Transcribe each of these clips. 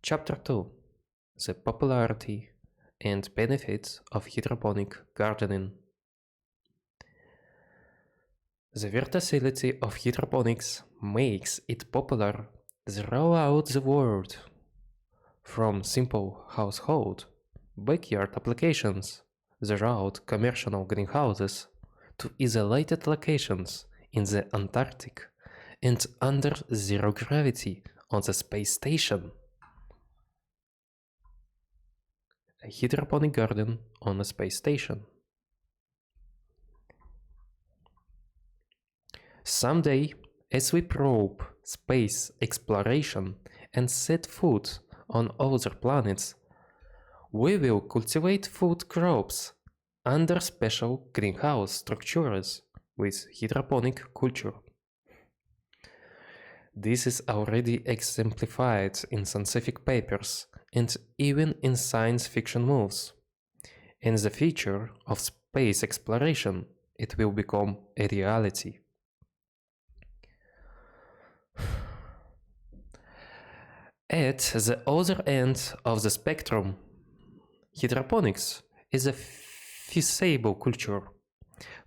Chapter 2: The Popularity and Benefits of Hydroponic Gardening. The versatility of hydroponics makes it popular throughout the world. From simple household, backyard applications throughout commercial greenhouses to isolated locations in the Antarctic and under zero gravity on the space station. A hydroponic garden on a space station. Someday, as we probe space exploration and set foot on other planets, we will cultivate food crops under special greenhouse structures with hydroponic culture. This is already exemplified in scientific papers and even in science fiction movies. In the future of space exploration, it will become a reality. At the other end of the spectrum, hydroponics is a feasible culture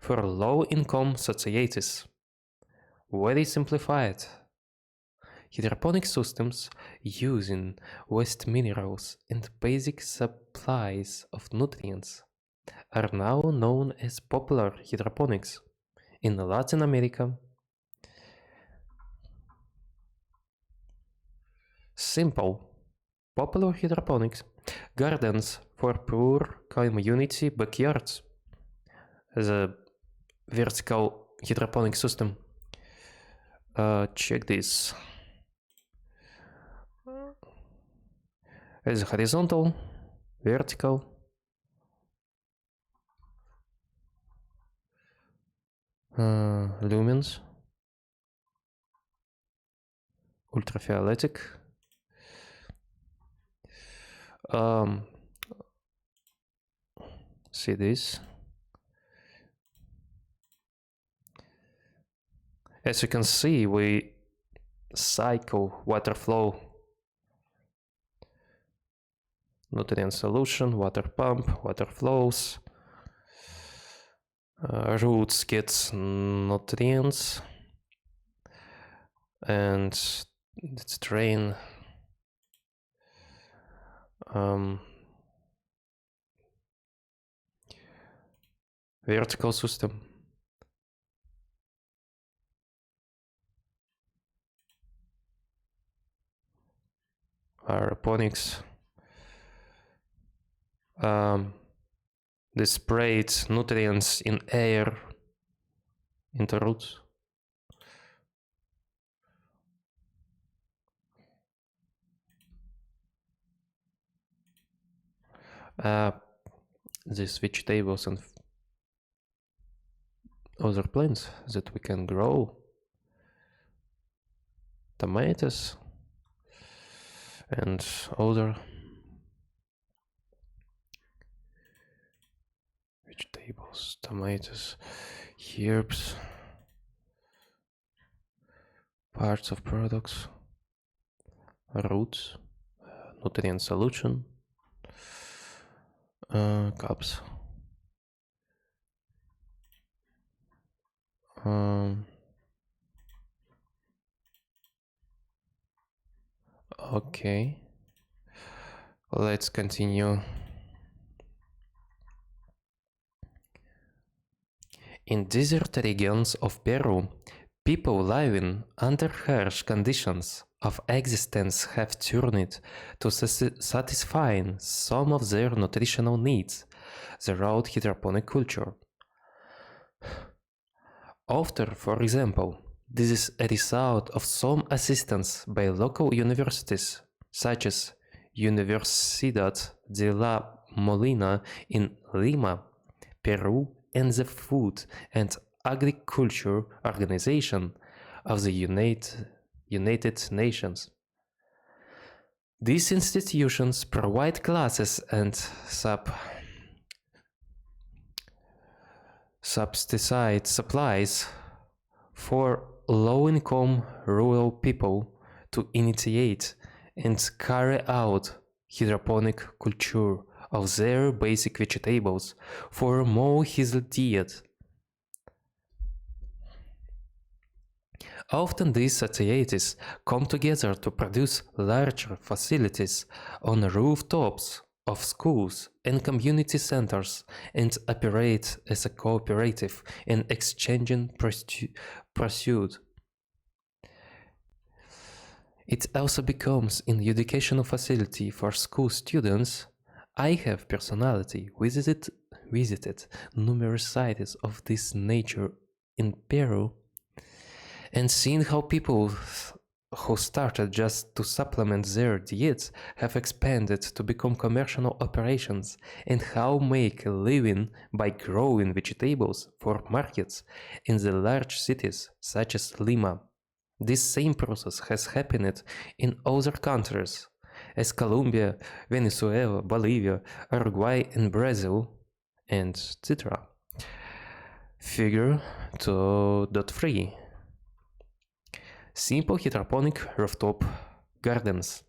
for low-income societies. Very simplified. Hydroponic systems using waste minerals and basic supplies of nutrients are now known as popular hydroponics in Latin America. Simple, popular hydroponics gardens for poor community backyards. The vertical hydroponic system. Check this. As horizontal, vertical, lumens, ultravioletic, see this. As you can see, we cycle water flow. Nutrient solution, water pump, water flows. Roots get nutrients and it's drain. Vertical system. Aeroponics. They sprayed nutrients in air into roots. These vegetables and other plants that we can grow. Tomatoes and other vegetables, tomatoes, herbs, parts of products, roots, nutrient solution, cups, okay, let's continue. In desert regions of Peru, people living under harsh conditions of existence have turned to satisfying some of their nutritional needs throughout hydroponic culture. After, for example, this is a result of some assistance by local universities such as Universidad de la Molina in Lima, Peru, and the Food and Agriculture Organization of the United Nations. These institutions provide classes and subsidized supplies for low-income rural people to initiate and carry out hydroponic culture of their basic vegetables for a more healthy diet. Often these societies come together to produce larger facilities on rooftops of schools and community centers and operate as a cooperative in exchanging pursuit. It also becomes an educational facility for school students. I have personally visited numerous sites of this nature in Peru and seen how people who started just to supplement their diets have expanded to become commercial operations and how make a living by growing vegetables for markets in the large cities such as Lima. This same process has happened in other countries as Colombia, Venezuela, Bolivia, Uruguay and Brazil, and etc. Figure 2.3 Simple hydroponic rooftop gardens.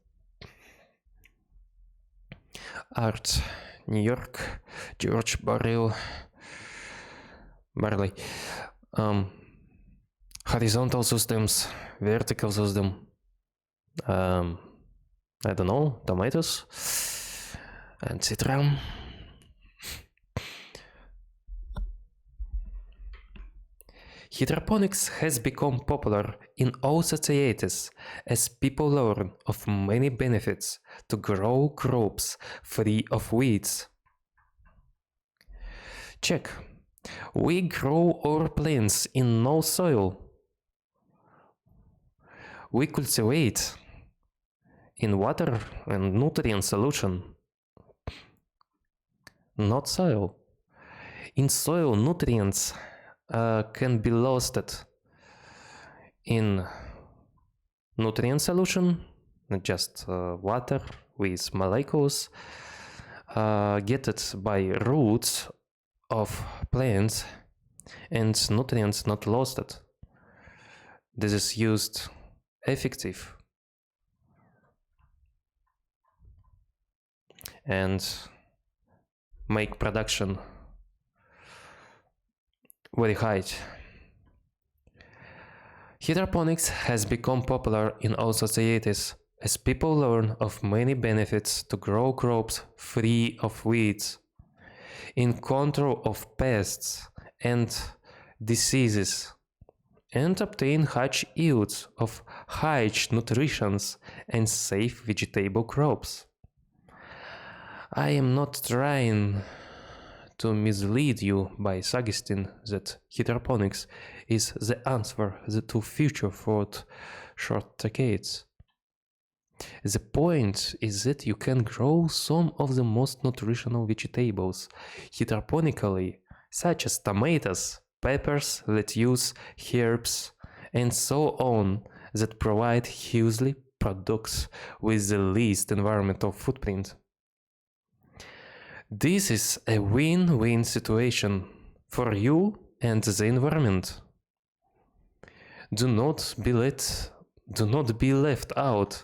Art, New York, George Barley. Horizontal systems, vertical system. I don't know, tomatoes, etc. Hydroponics has become popular in all societies as people learn of many benefits to grow crops free of weeds. Check. We grow our plants in no soil. We cultivate in water and nutrient solution, not soil. In soil, nutrients can be lost in nutrient solution, not just water with molecules, get it by roots of plants and nutrients not lost. This is used effective and make production very high. Hydroponics has become popular in all societies as people learn of many benefits to grow crops free of weeds, in control of pests and diseases, and obtain high yields of high nutrition and safe vegetable crops. I am not trying to mislead you by suggesting that hydroponics is the answer to future food shortages. The point is that you can grow some of the most nutritional vegetables hydroponically, such as tomatoes, peppers, lettuce, herbs, and so on, that provide healthy products with the least environmental footprint. This is a win-win situation for you and the environment. Do not be left out.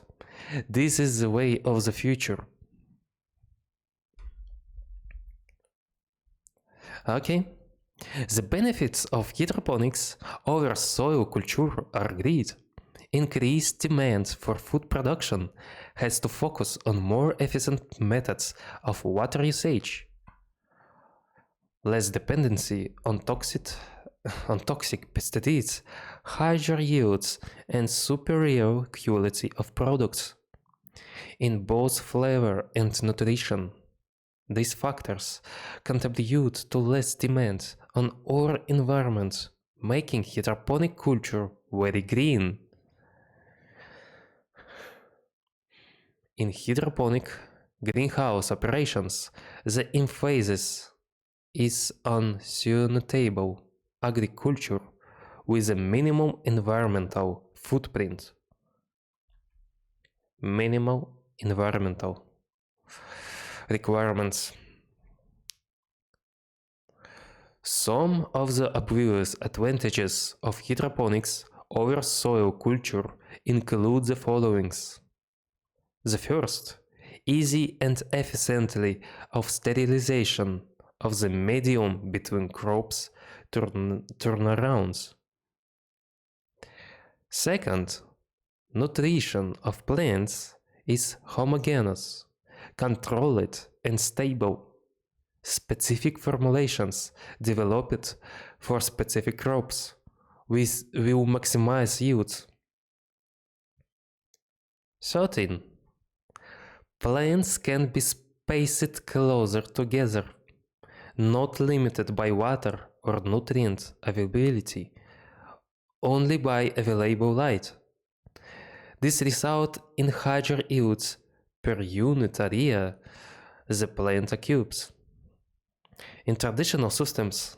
This is the way of the future. Okay. The benefits of hydroponics over soil culture are great. Increased demand for food production has to focus on more efficient methods of water usage, less dependency on toxic pesticides, higher yields, and superior quality of products in both flavor and nutrition. These factors contribute to less demand on our environment, making hydroponic culture very green. In hydroponic greenhouse operations, the emphasis is on sustainable agriculture with a minimum environmental footprint. Minimal environmental requirements. Some of the obvious advantages of hydroponics over soil culture include the following. The first, easy and efficiently of sterilization of the medium between crops turnarounds. Second, nutrition of plants is homogeneous, controlled and stable. Specific formulations developed for specific crops will maximize yields. 13. Plants can be spaced closer together, not limited by water or nutrient availability, only by available light. This results in higher yields per unit area the plant occupies. In traditional systems,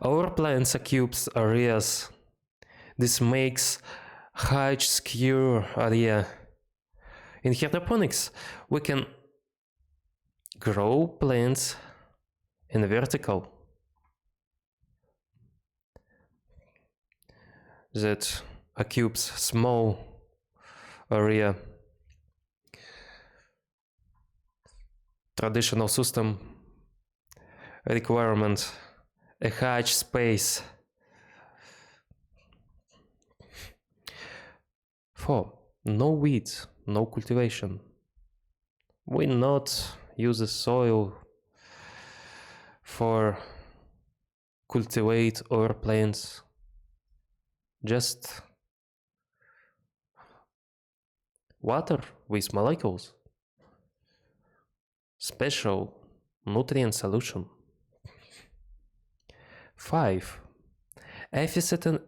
our plants occupies areas. This makes high skew area. In hydroponics, we can grow plants in vertical that occupies small area. Traditional system requirement a high space. 4. No weeds, no cultivation. We not use the soil for cultivate our plants. Just water with molecules. Special nutrient solution. 5. Efficient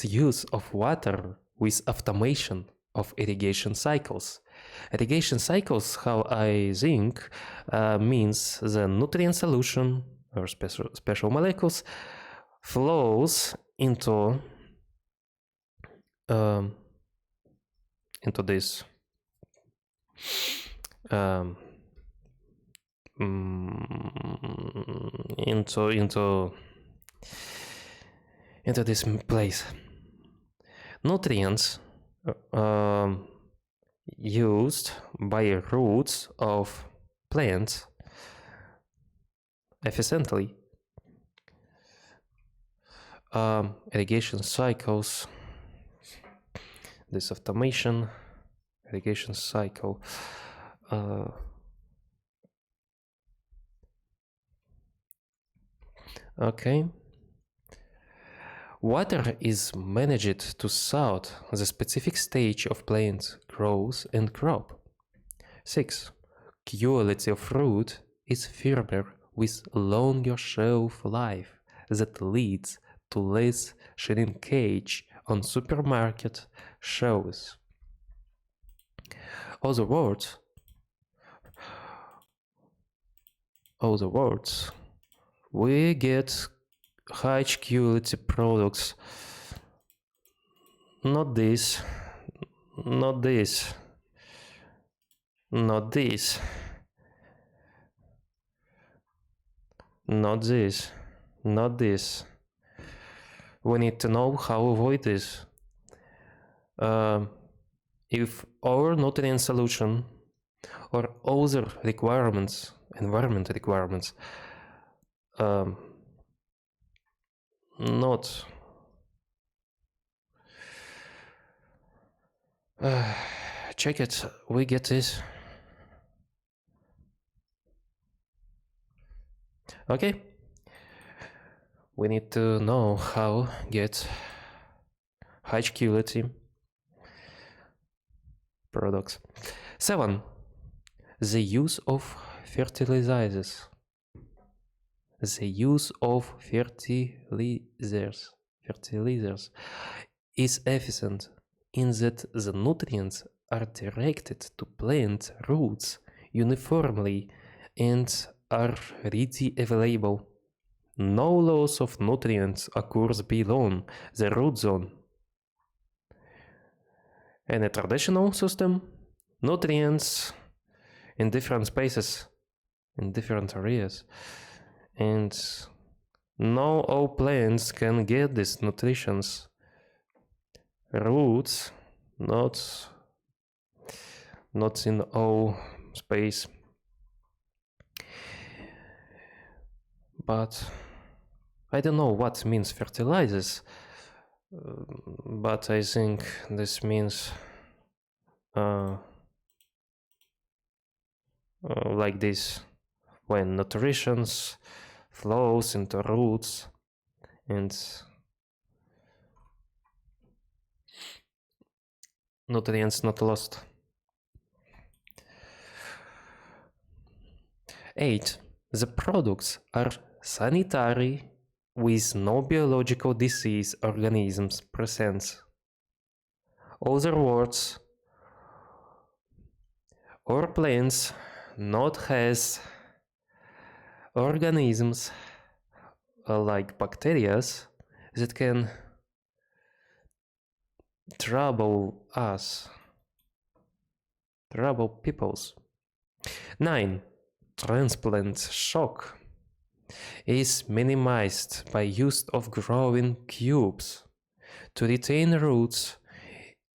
use of water with automation of irrigation cycles. Irrigation cycles, how I think, means the nutrient solution or special molecules flows into this into this place. Nutrients used by roots of plants efficiently. Irrigation cycles, this automation, irrigation cycle. Okay. Water is managed to suit the specific stage of plant growth and crop. 6. Quality of fruit is firmer with longer shelf life that leads to less shrinkage on supermarket shelves. Other words, we get high quality products. Not this, not this, not this, not this, not this. We need to know how to avoid this. If our nutrient solution or other requirements, environment requirements, not check it, we get this. Okay, we need to know how get high quality products. 7. The use of fertilizers. The use of fertilizers is efficient in that the nutrients are directed to plant roots uniformly and are readily available. No loss of nutrients occurs below the root zone. In a traditional system, nutrients in different spaces, in different areas, and not all plants can get these nutritions. Roots not in O space, but I don't know what means fertilizes, but I think this means like this, when nutrition flows into roots and nutrients not lost. 8. The products are sanitary with no biological disease organisms present. Other words, or plants not has organisms like bacteria that can trouble us, trouble peoples. 9. Transplant shock is minimized by use of growing cubes to retain roots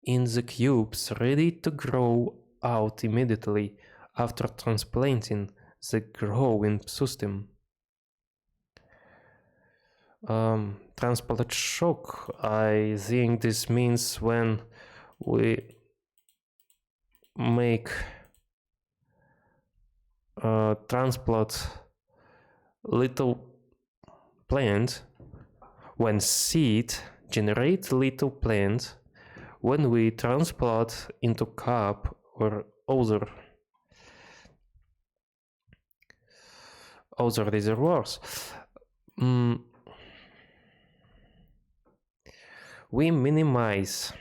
in the cubes ready to grow out immediately after transplanting the growing system. Transplant shock, I think this means when we make transplant little plant, when seed generate little plant, when we transplant into cup or other reservoirs, we minimize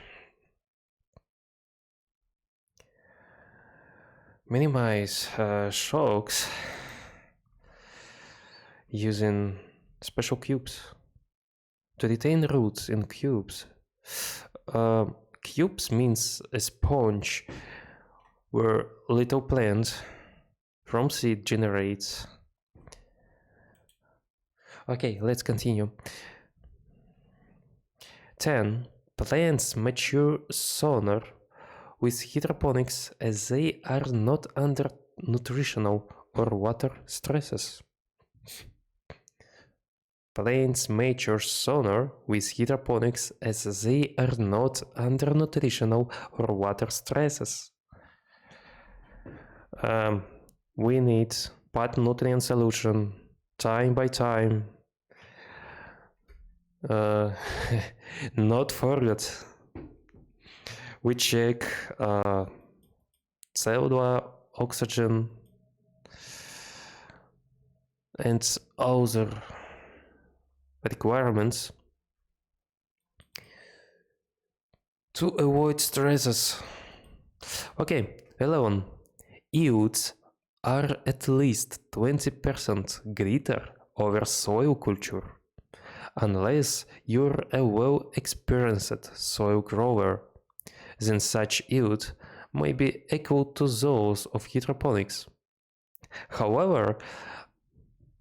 shocks using special cubes to retain roots in cubes. Cubes means a sponge where little plant from seed generates. Okay, let's continue. 10. Plants mature sooner with hydroponics as they are not under nutritional or water stresses. Plants mature sooner with hydroponics as they are not under nutritional or water stresses. We need pot nutrient solution time by time. Not forget, we check CO2, oxygen, and other requirements to avoid stresses. Okay, 11. Yields are at least 20% greater over soil culture, unless you're a well-experienced soil grower. Then such yield may be equal to those of hydroponics. However,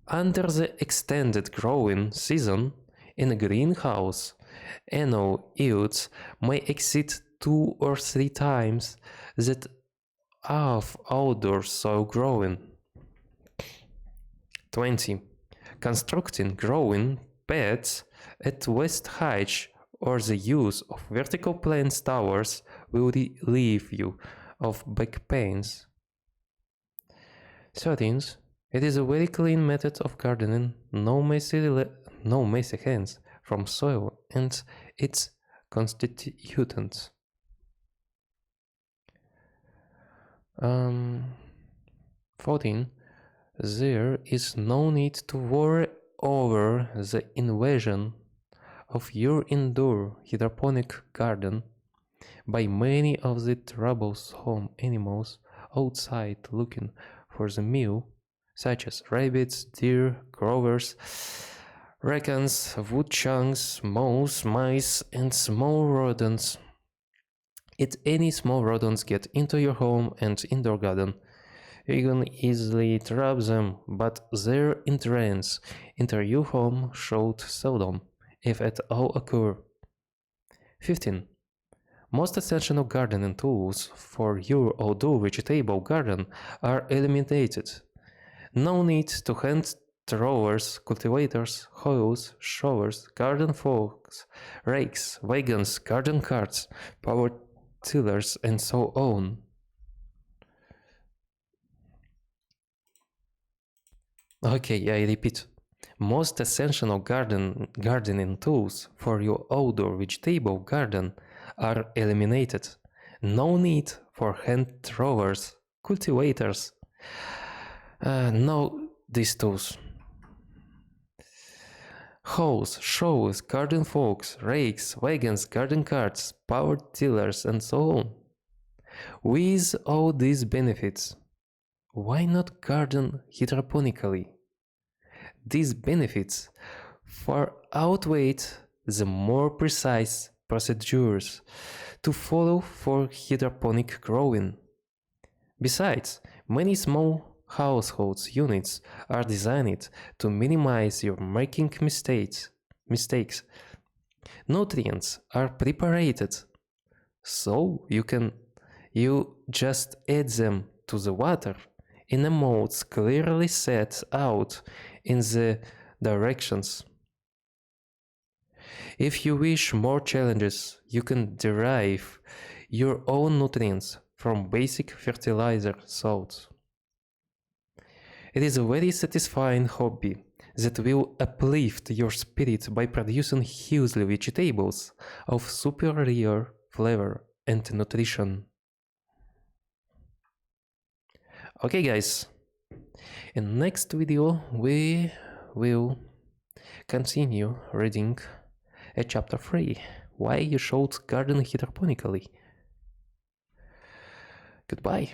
under the extended growing season in a greenhouse, annual yields may exceed 2 or 3 times that of outdoor soil growing. 20. Constructing growing beds at waist height or the use of vertical plants towers will relieve you of back pains. 13. It is a very clean method of gardening, no messy hands from soil and its constituents. 14. There is no need to worry over the invasion of your indoor hydroponic garden by many of the troublesome animals outside looking for the meal, such as rabbits, deer, grovers, raccoons, woodchucks, moles, mice, and small rodents. If any small rodents get into your home and indoor garden, you can easily trap them, but their entrance into your home should seldom, if at all, occur. 15. Most essential gardening tools for your outdoor vegetable garden are eliminated. No need to hand throwers, cultivators, hoes, showers, garden forks, rakes, wagons, garden carts, power tillers, and so on. Okay, I repeat. Most essential gardening tools for your outdoor vegetable garden are eliminated. No need for hand throwers, cultivators. No, these tools. Hoes, shows, garden forks, rakes, wagons, garden carts, power tillers, and so on. With all these benefits, why not garden hydroponically? These benefits far outweigh the more precise procedures to follow for hydroponic growing. Besides, many small household units are designed to minimize your making mistakes. Nutrients are prepared, so you just add them to the water in amounts clearly set out in the directions. If you wish more challenges, you can derive your own nutrients from basic fertilizer salts. It is a very satisfying hobby that will uplift your spirit by producing healthy vegetables of superior flavor and nutrition. Okay guys, in next video we will continue reading at chapter 3, why you should garden hydroponically. Goodbye.